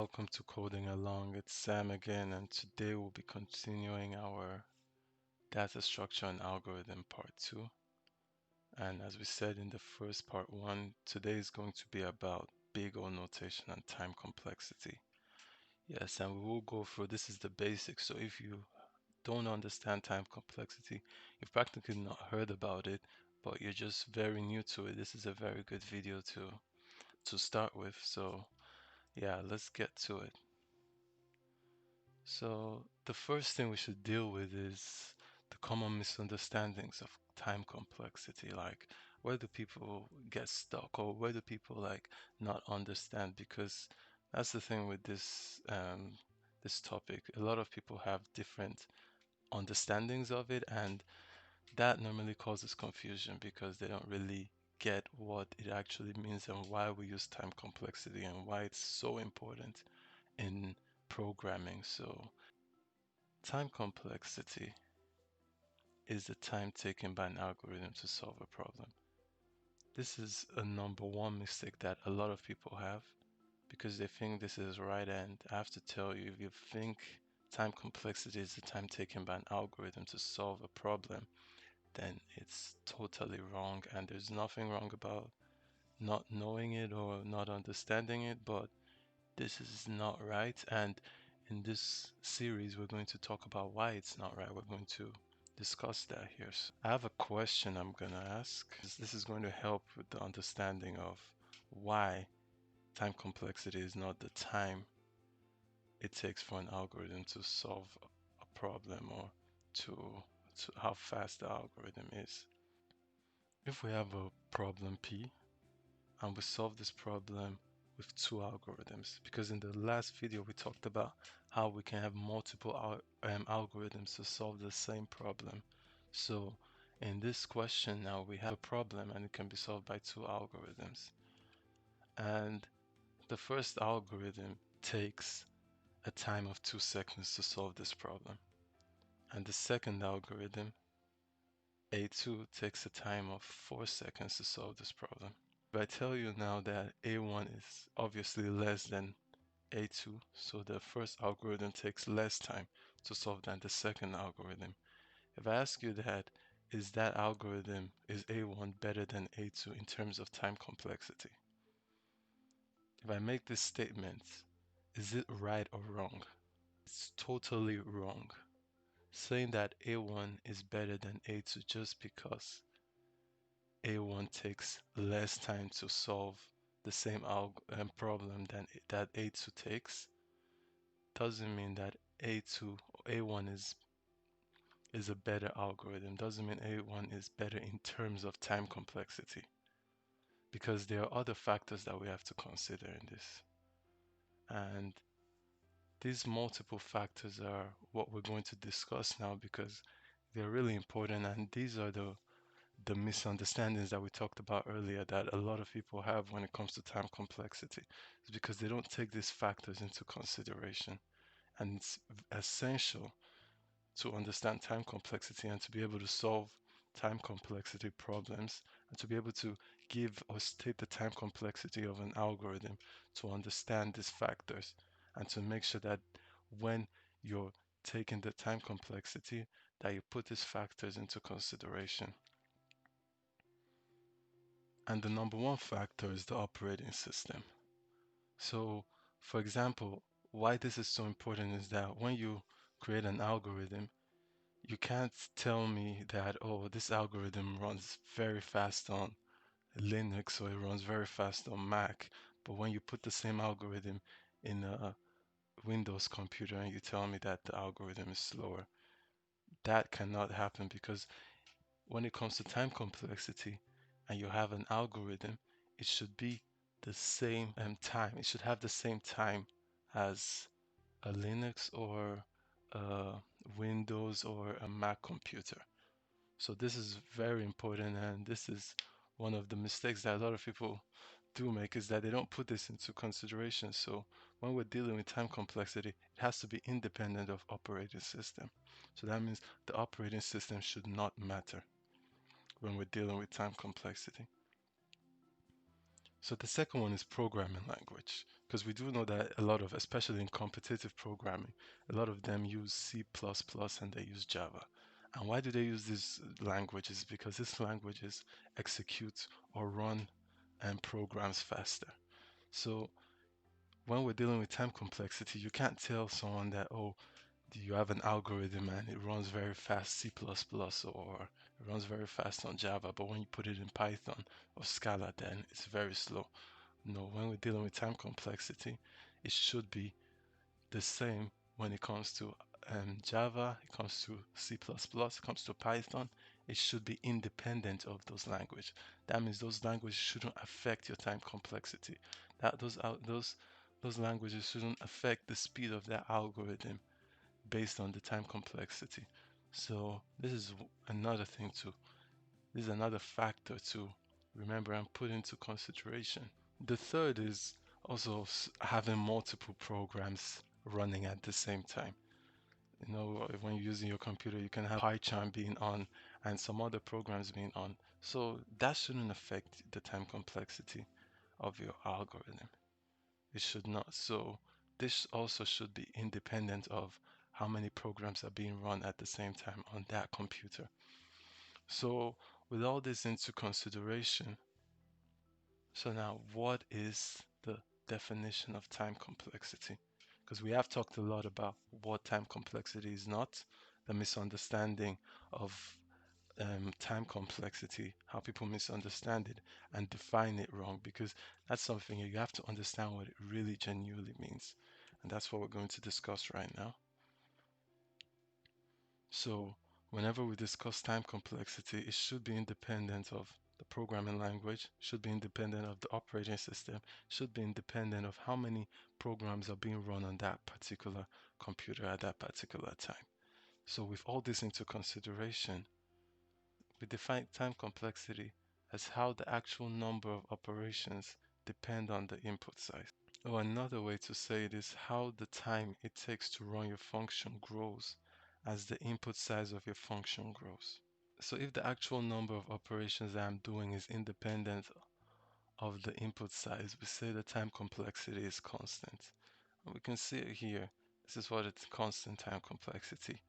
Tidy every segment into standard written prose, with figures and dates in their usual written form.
Welcome to Coding Along. It's Sam again, and today we'll be continuing our data structure and algorithm part 2. And as we said in the first part 1, today is going to be about big O notation and time complexity. Yes, and we will go through this is the basics. So if you don't understand time complexity, you've practically not heard about it, but you're just very new to it. This is a very good video to start with. So yeah, let's get to it. So the first thing we should deal with is the common misunderstandings of time complexity. Like, where do people get stuck, or where do people like not understand? Because that's the thing with this topic. A lot of people have different understandings of it, and that normally causes confusion because they don't really get what it actually means and why we use time complexity and why it's so important in programming. So time complexity is the time taken by an algorithm to solve a problem. This is a number one mistake that a lot of people have because they think this is right, and I have to tell you, if you think time complexity is the time taken by an algorithm to solve a problem, then it's totally wrong, and there's nothing wrong about not knowing it or not understanding it, but this is not right. And in this series, we're going to talk about why it's not right. We're going to discuss that here. So I have a question I'm going to ask. This is going to help with the understanding of why time complexity is not the time it takes for an algorithm to solve a problem, or to, to how fast the algorithm is. If we have a problem P and we solve this problem with two algorithms, because in the last video we talked about how we can have multiple algorithms to solve the same problem. So in this question now we have a problem and it can be solved by two algorithms, and the first algorithm takes a time of 2 seconds to solve this problem, and the second algorithm, A2, takes a time of 4 seconds to solve this problem. If I tell you now that A1 is obviously less than A2, so the first algorithm takes less time to solve than the second algorithm. If I ask you that, is that algorithm, is A1 better than A2 in terms of time complexity? If I make this statement, is it right or wrong? It's totally wrong. Saying that A1 is better than A2 just because A1 takes less time to solve the same problem than that A2 takes doesn't mean that A2 or A1 is a better algorithm. Doesn't mean A1 is better in terms of time complexity, because there are other factors that we have to consider in this. And these multiple factors are what we're going to discuss now because they're really important, and these are the misunderstandings that we talked about earlier that a lot of people have when it comes to time complexity. It's because they don't take these factors into consideration, and it's essential to understand time complexity and to be able to solve time complexity problems and to be able to give or state the time complexity of an algorithm, to understand these factors and to make sure that when you're taking the time complexity, that you put these factors into consideration. And the number one factor is the operating system. So for example, why this is so important is that when you create an algorithm, you can't tell me that, oh, this algorithm runs very fast on Linux or it runs very fast on Mac, but when you put the same algorithm in a Windows computer and you tell me that the algorithm is slower, that cannot happen because when it comes to time complexity and you have an algorithm, it should be the same time. It should have the same time as a Linux or a Windows or a Mac computer. So this is very important, and this is one of the mistakes that a lot of people do make, is that they don't put this into consideration. So when we're dealing with time complexity, it has to be independent of operating system. So that means the operating system should not matter when we're dealing with time complexity. So the second one is programming language, because we do know that a lot of, especially in competitive programming, a lot of them use C++ and they use Java. And why do they use these languages? Because these languages execute or run and programs faster. So when we're dealing with time complexity, you can't tell someone that, oh, you have an algorithm and it runs very fast C++ or it runs very fast on Java, but when you put it in Python or Scala, then it's very slow. No, when we're dealing with time complexity, it should be the same when it comes to Java, it comes to C++, it comes to Python. It should be independent of those languages. That means those languages shouldn't affect your time complexity. That those languages shouldn't affect the speed of that algorithm based on the time complexity. So this is another thing to this is another factor to remember and put into consideration. The third is also having multiple programs running at the same time. You know, when you're using your computer, you can have PyCharm being on and some other programs being on. So that shouldn't affect the time complexity of your algorithm. It should not. So this also should be independent of how many programs are being run at the same time on that computer. So with all this into consideration, so now what is the definition of time complexity? Because we have talked a lot about what time complexity is not, the misunderstanding of time complexity, how people misunderstand it and define it wrong, because that's something you have to understand what it really genuinely means. And that's what we're going to discuss right now. So, whenever we discuss time complexity, it should be independent of the programming language, should be independent of the operating system, should be independent of how many programs are being run on that particular computer at that particular time. So, with all this into consideration, we define time complexity as how the actual number of operations depend on the input size. Or another way to say it is how the time it takes to run your function grows as the input size of your function grows. So if the actual number of operations that I'm doing is independent of the input size, we say the time complexity is constant. And we can see it here. This is what its constant time complexity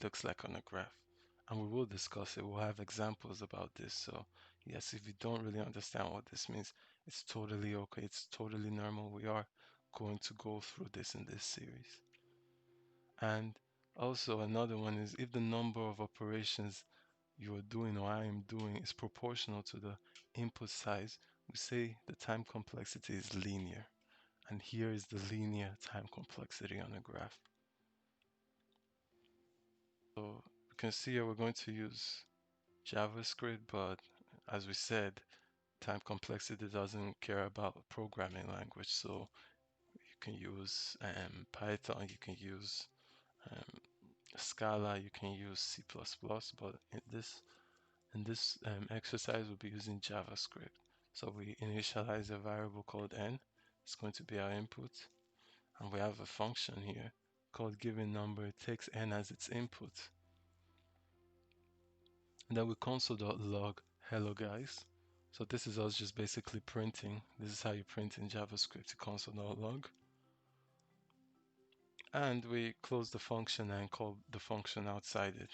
looks like on a graph. And we will discuss it. We'll have examples about this. So yes, if you don't really understand what this means, it's totally okay. It's totally normal. We are going to go through this in this series. And also another one is if the number of operations you are doing or I am doing is proportional to the input size, we say the time complexity is linear. And here is the linear time complexity on a graph. So you can see here we're going to use JavaScript, but as we said, time complexity doesn't care about programming language. So you can use Python, you can use um, Scala, you can use C++, but in this exercise, we'll be using JavaScript. So we initialize a variable called n. It's going to be our input. And we have a function here called given number. It takes n as its input. And then we console.log hello guys. So this is us just basically printing. This is how you print in JavaScript, console.log. And we close the function and call the function outside it.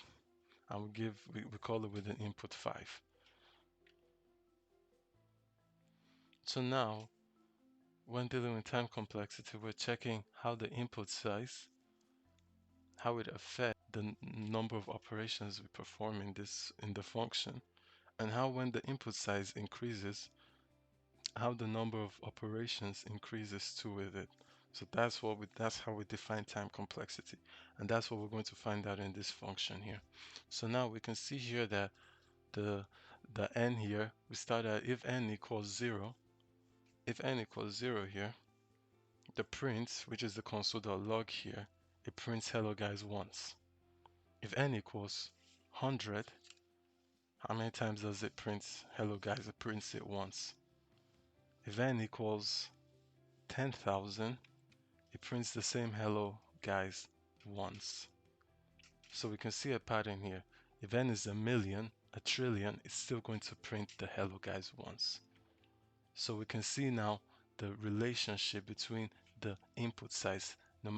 And we call it with an input 5. So now when dealing with time complexity, we're checking how the input size, how it affects the number of operations we perform in the function, and how when the input size increases, how the number of operations increases too with it. So that's how we define time complexity, and that's what we're going to find out in this function here. So now we can see here that the n here, we start at if n equals 0. If n equals 0 here, the print, which is the console.log here, it prints hello guys once. If n equals 100, how many times does it print hello guys? It prints it once. If n equals 10,000, it prints the same hello guys once. So we can see a pattern here. If n is a million, a trillion, it's still going to print the hello guys once. So we can see now the relationship between the input size,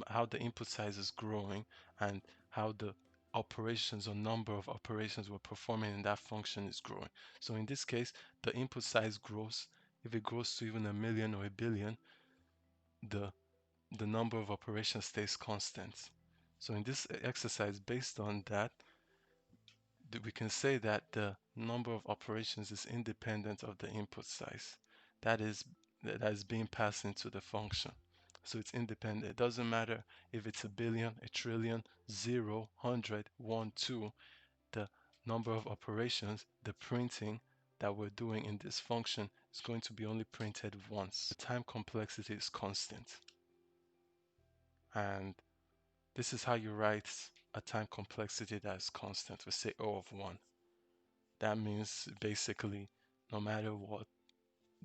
how the input size is growing, and how the operations or number of operations we're performing in that function is growing. So in this case, the input size grows. If it grows to even a million or a billion, the the number of operations stays constant. So in this exercise, based on that, we can say that the number of operations is independent of the input size. That is that is being passed into the function. So it's independent. It doesn't matter if it's a billion, a trillion, zero, hundred, one, two. The number of operations, the printing that we're doing in this function is going to be only printed once. The time complexity is constant. And this is how you write a time complexity that is constant. We say O of 1. That means basically no matter what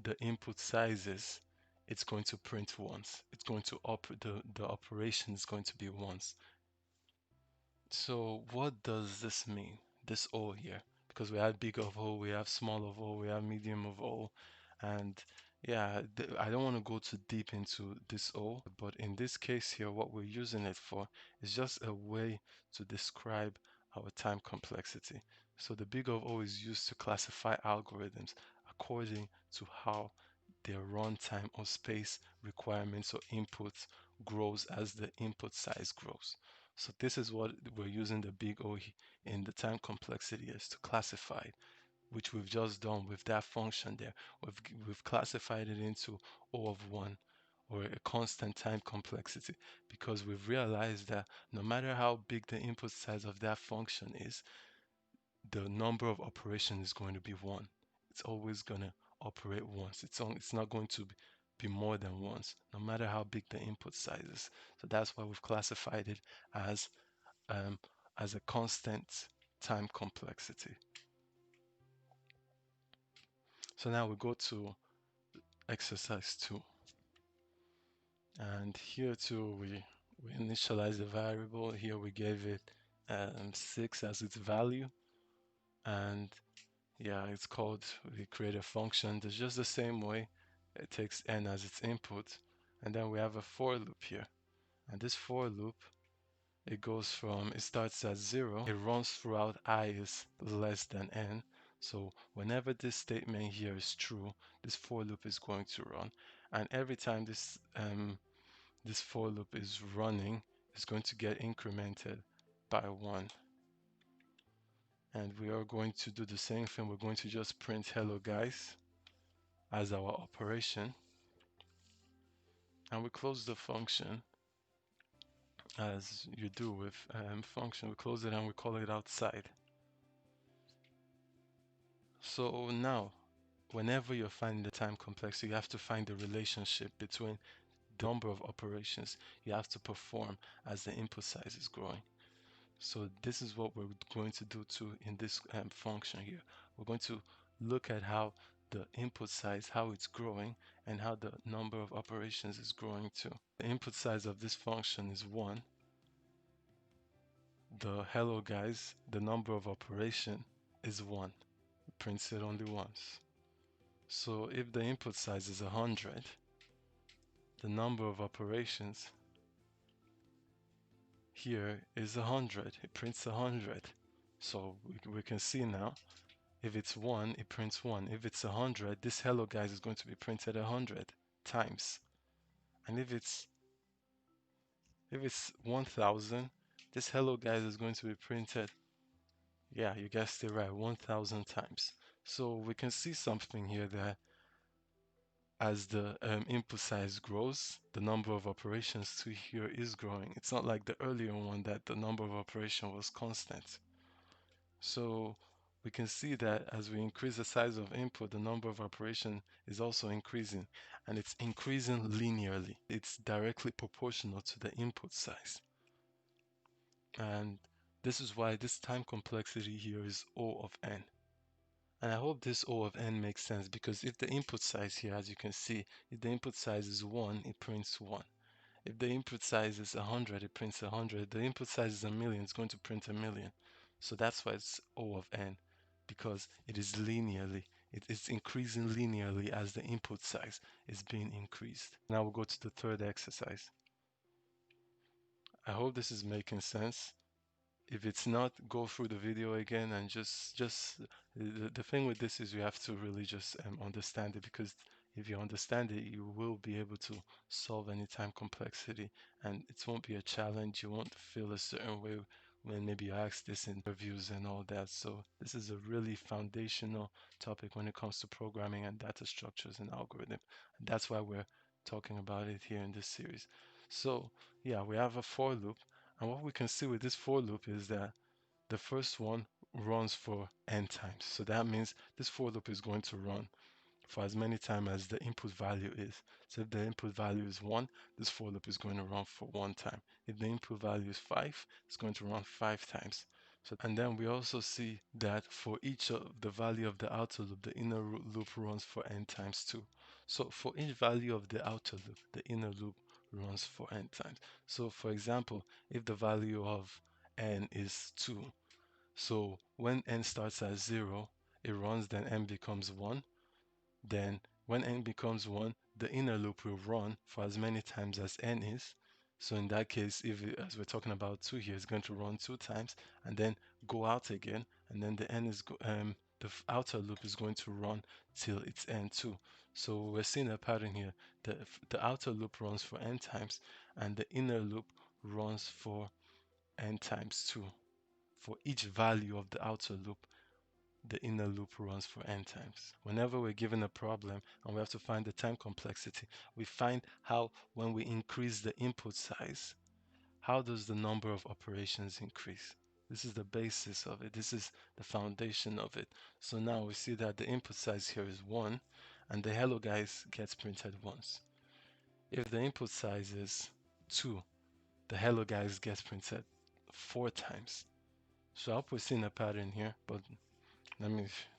the input size is, it's going to print once. It's going to the operation is going to be once. So what does this mean? This O here, because we have big of O, we have small of O, we have medium of O, and yeah, I don't want to go too deep into this O, but in this case here, what we're using it for is just a way to describe our time complexity. So the big of O is used to classify algorithms according to how their runtime or space requirements or inputs grows as the input size grows. So this is what we're using the big O in the time complexity is to classify, which we've just done with that function there. We've classified it into O of 1 or a constant time complexity because we've realized that no matter how big the input size of that function is, the number of operations is going to be 1. It's always going to operate once. It's not going to be more than once, no matter how big the input size is. So that's why we've classified it as um, as a constant time complexity. So now we go to exercise 2. And here too, we initialize the variable. Here we gave it 6 as its value. And yeah, it's called, we create a function that's just the same way. It takes n as its input. And then we have a for loop here. And this for loop, it starts at 0, it runs throughout I is less than n. So whenever this statement here is true, this for loop is going to run. And every time this for loop is running, it's going to get incremented by 1. And we are going to do the same thing. We're going to just print hello guys as our operation. And we close the function as you do with function. We close it and we call it outside. So now, whenever you're finding the time complexity, you have to find the relationship between the number of operations you have to perform as the input size is growing. So this is what we're going to do too in this function here. We're going to look at how the input size, how it's growing, and how the number of operations is growing too. The input size of this function is 1. The hello guys, the number of operation is 1. It prints it only once. So if the input size is 100, the number of operations here is 100. It prints 100. So we can see now, if it's 1, it prints 1. If it's 100, this hello guys is going to be printed 100 times. And if it's 1000, this hello guys is going to be printed, yeah, you guessed it right, 1000 times. So we can see something here that as the input size grows, the number of operations to here is growing. It's not like the earlier one that the number of operation was constant. So we can see that as we increase the size of input, the number of operation is also increasing, and it's increasing linearly. It's directly proportional to the input size. And this is why this time complexity here is O of n. And I hope this O of n makes sense, because if the input size here, as you can see, if the input size is 1, it prints 1. If the input size is 100, it prints 100. If the input size is 1,000,000, it's going to print 1,000,000. So that's why it's O of n, because it is linearly. It's increasing linearly as the input size is being increased. Now we'll go to the third exercise. I hope this is making sense. If it's not, go through the video again and just the thing with this is you have to really just understand it, because if you understand it, you will be able to solve any time complexity, and it won't be a challenge. You won't feel a certain way when maybe you ask this in interviews and all that. So this is a really foundational topic when it comes to programming and data structures and algorithm. And that's why we're talking about it here in this series. So yeah, we have a for loop, and what we can see with this for loop is that the first one runs for n times. So that means this for loop is going to run for as many times as the input value is. So if the input value is 1, this for loop is going to run for 1 time. If the input value is 5, it's going to run 5 times. So, and then we also see that for each of the value of the outer loop, the inner loop runs for n times 2. So for each value of the outer loop, the inner loop runs for n times. So for example, if the value of n is 2, so when n starts at 0, it runs, then n becomes 1. Then when n becomes 1, the inner loop will run for as many times as n is. So in that case, if it, as we're talking about 2 here, it's going to run 2 times and then go out again, and then the outer loop is going to run till it's n2. So we're seeing a pattern here. The outer loop runs for n times and the inner loop runs for n times 2. For each value of the outer loop, the inner loop runs for n times. Whenever we're given a problem and we have to find the time complexity, we find how when we increase the input size, how does the number of operations increase? This is the basis of it. This is the foundation of it. So now we see that the input size here is 1 and the hello guys gets printed once. If the input size is 2, the hello guys gets printed 4 times. So I hope we're seeing a pattern here, but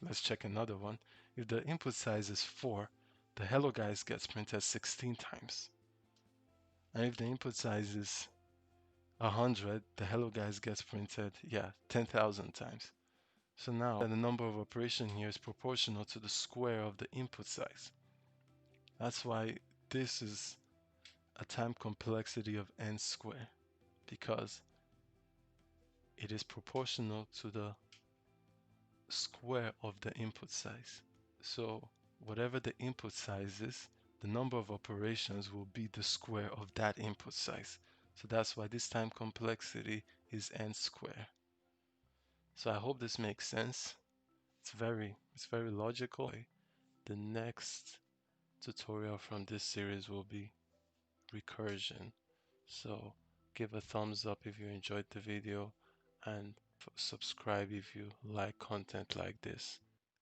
let's check another one. If the input size is 4, the hello guys gets printed 16 times. And if the input size is 100, the hello guys gets printed, 10,000 times. So now the number of operation here is proportional to the square of the input size. That's why this is a time complexity of n squared, because it is proportional to the square of the input size. So whatever the input size is, the number of operations will be the square of that input size. So that's why this time complexity is n squared. So I hope this makes sense. It's very logical. The next tutorial from this series will be recursion. So give a thumbs up if you enjoyed the video and subscribe if you like content like this.